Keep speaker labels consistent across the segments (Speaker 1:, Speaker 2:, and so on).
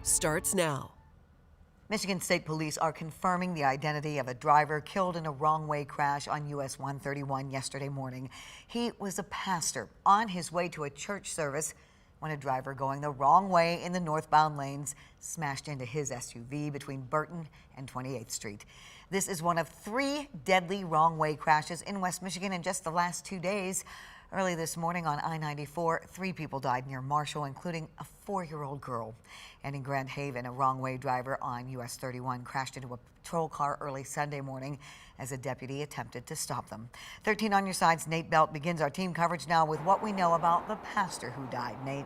Speaker 1: starts now.
Speaker 2: Michigan State Police are confirming the identity of a driver killed in a wrong-way crash on US 131 yesterday morning. He was a pastor on his way to a church service when a driver going the wrong way in the northbound lanes smashed into his SUV between Burton and 28th Street. This is one of 3 deadly wrong-way crashes in West Michigan in just the last 2 days. Early this morning on I-94, 3 people died near Marshall, including a 4-year-old girl. And in Grand Haven, a wrong-way driver on US 31 crashed into a patrol car early Sunday morning as a deputy attempted to stop them. 13 on your side's Nate Belt begins our team coverage now with what we know about the pastor who died. Nate.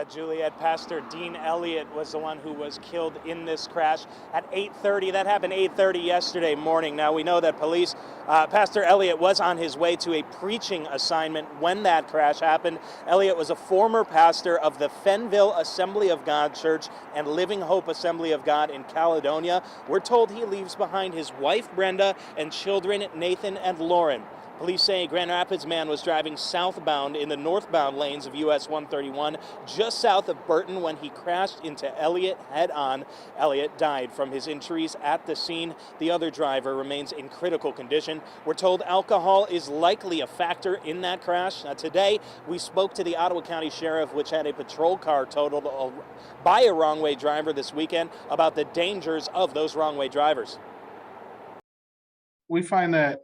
Speaker 3: Juliet, Pastor Dean Elliott was the one who was killed in this crash at 8:30. That happened 8:30 yesterday morning. Now, we know that police, Pastor Elliott was on his way to a preaching assignment when that crash happened. Elliott was a former pastor of the Fenville Assembly of God Church and Living Hope Assembly of God in Caledonia. We're told he leaves behind his wife, Brenda, and children, Nathan and Lauren. Police say a Grand Rapids man was driving southbound in the northbound lanes of US 131 just south of Burton when he crashed into Elliott head-on. Elliott died from his injuries at the scene. The other driver remains in critical condition. We're told alcohol is likely a factor in that crash. Now, today, we spoke to the Ottawa County Sheriff, which had a patrol car totaled by a wrong-way driver this weekend, about the dangers of those wrong-way drivers.
Speaker 4: We find that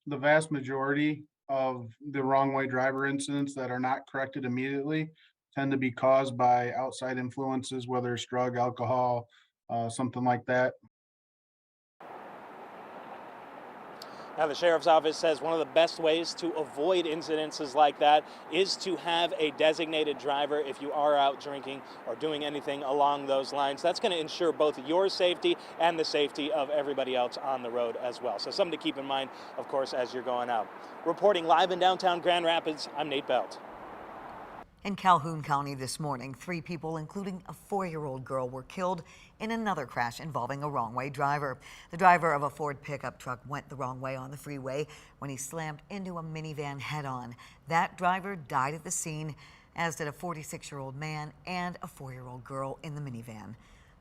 Speaker 4: the vast majority of the wrong way driver incidents that are not corrected immediately tend to be caused by outside influences, whether it's drug, alcohol, something like that.
Speaker 3: Now, the Sheriff's Office says one of the best ways to avoid incidences like that is to have a designated driver if you are out drinking or doing anything along those lines. That's going to ensure both your safety and the safety of everybody else on the road as well. So something to keep in mind, of course, as you're going out. Reporting live in downtown Grand Rapids, I'm Nate Belt.
Speaker 2: In Calhoun County this morning, 3 people, including a 4-year-old girl, were killed in another crash involving a wrong-way driver. The driver of a Ford pickup truck went the wrong way on the freeway when he slammed into a minivan head-on. That driver died at the scene, as did a 46-year-old man and a 4-year-old girl in the minivan.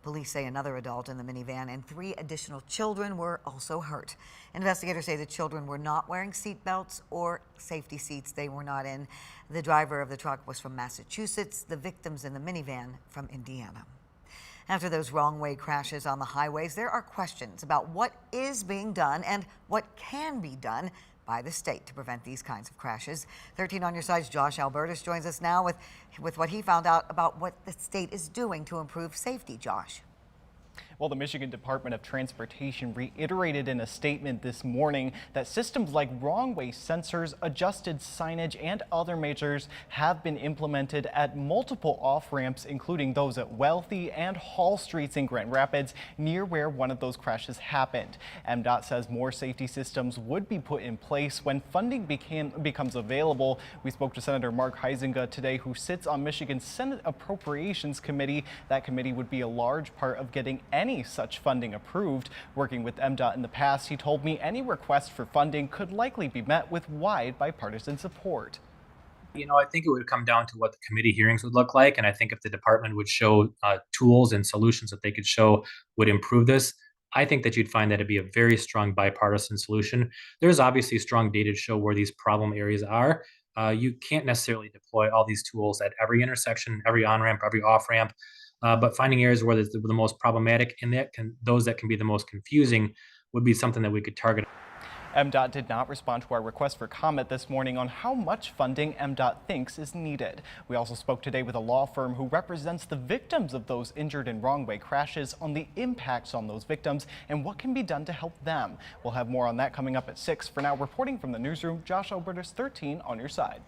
Speaker 2: Police say another adult in the minivan and 3 additional children were also hurt. Investigators say the children were not wearing seat belts or safety seats they were not in. The driver of the truck was from Massachusetts, the victims in the minivan from Indiana. After those wrong-way crashes on the highways, there are questions about what is being done and what can be done by the state to prevent these kinds of crashes. 13 on your side's Josh Albertus joins us now with what he found out about what the state is doing to improve safety. Josh.
Speaker 5: Well, the Michigan Department of Transportation reiterated in a statement this morning that systems like wrong-way sensors, adjusted signage, and other measures have been implemented at multiple off-ramps, including those at Wealthy and Hall Streets in Grand Rapids, near where one of those crashes happened. MDOT says more safety systems would be put in place when funding becomes available. We spoke to Senator Mark Huizenga today, who sits on Michigan's Senate Appropriations Committee. That committee would be a large part of getting any such funding approved. Working with MDOT in the past, he told me any request for funding could likely be met with wide bipartisan support.
Speaker 6: You know, I think it would come down to what the committee hearings would look like. And I think if the department would show tools and solutions that they could show would improve this, I think that you'd find that it'd be a very strong bipartisan solution. There's obviously strong data to show where these problem areas are. You can't necessarily deploy all these tools at every intersection, every on-ramp, every off-ramp. But finding areas where it's the most problematic and those that can be the most confusing would be something that we could target.
Speaker 5: MDOT did not respond to our request for comment this morning on how much funding MDOT thinks is needed. We also spoke today with a law firm who represents the victims of those injured in wrong-way crashes on the impacts on those victims and what can be done to help them. We'll have more on that coming up at 6. For now, reporting from the newsroom, Josh Albertus, 13 on your side.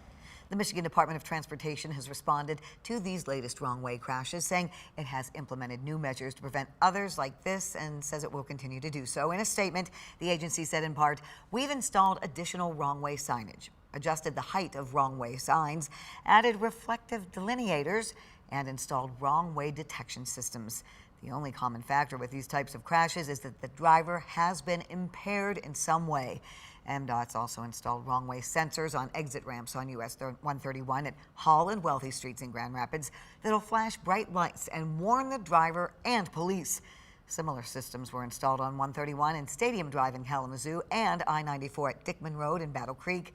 Speaker 2: The Michigan Department of Transportation has responded to these latest wrong-way crashes, saying it has implemented new measures to prevent others like this and says it will continue to do so. In a statement, the agency said in part, "We've installed additional wrong-way signage, adjusted the height of wrong-way signs, added reflective delineators, and installed wrong-way detection systems." The only common factor with these types of crashes is that the driver has been impaired in some way. MDOT's also installed wrong-way sensors on exit ramps on US 131 at Hall and Wealthy Streets in Grand Rapids that'll flash bright lights and warn the driver and police. Similar systems were installed on 131 and Stadium Drive in Kalamazoo and I-94 at Dickman Road in Battle Creek.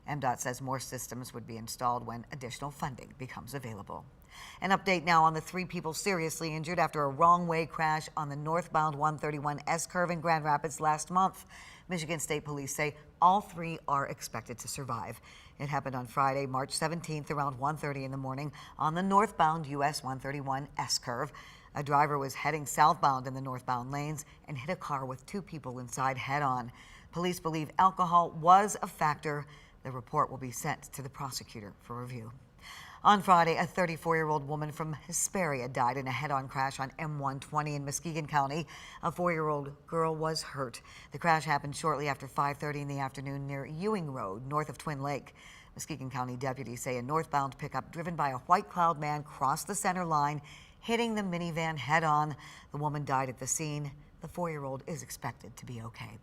Speaker 2: MDOT says more systems would be installed when additional funding becomes available. An update now on the 3 people seriously injured after a wrong-way crash on the northbound 131 S-curve in Grand Rapids last month. Michigan State Police say all 3 are expected to survive. It happened on Friday, March 17th around 1:30 in the morning on the northbound US 131 S-curve. A driver was heading southbound in the northbound lanes and hit a car with 2 people inside head-on. Police believe alcohol was a factor. The report will be sent to the prosecutor for review. On Friday, a 34-year-old woman from Hesperia died in a head-on crash on M120 in Muskegon County. A 4-year-old girl was hurt. The crash happened shortly after 5:30 in the afternoon near Ewing Road, north of Twin Lake. Muskegon County deputies say a northbound pickup driven by a White Cloud man crossed the center line, hitting the minivan head-on. The woman died at the scene. The 4-year-old is expected to be okay.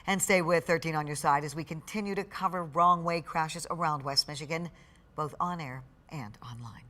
Speaker 2: And stay with 13 on your side as we continue to cover wrong-way crashes around West Michigan, both on air and online.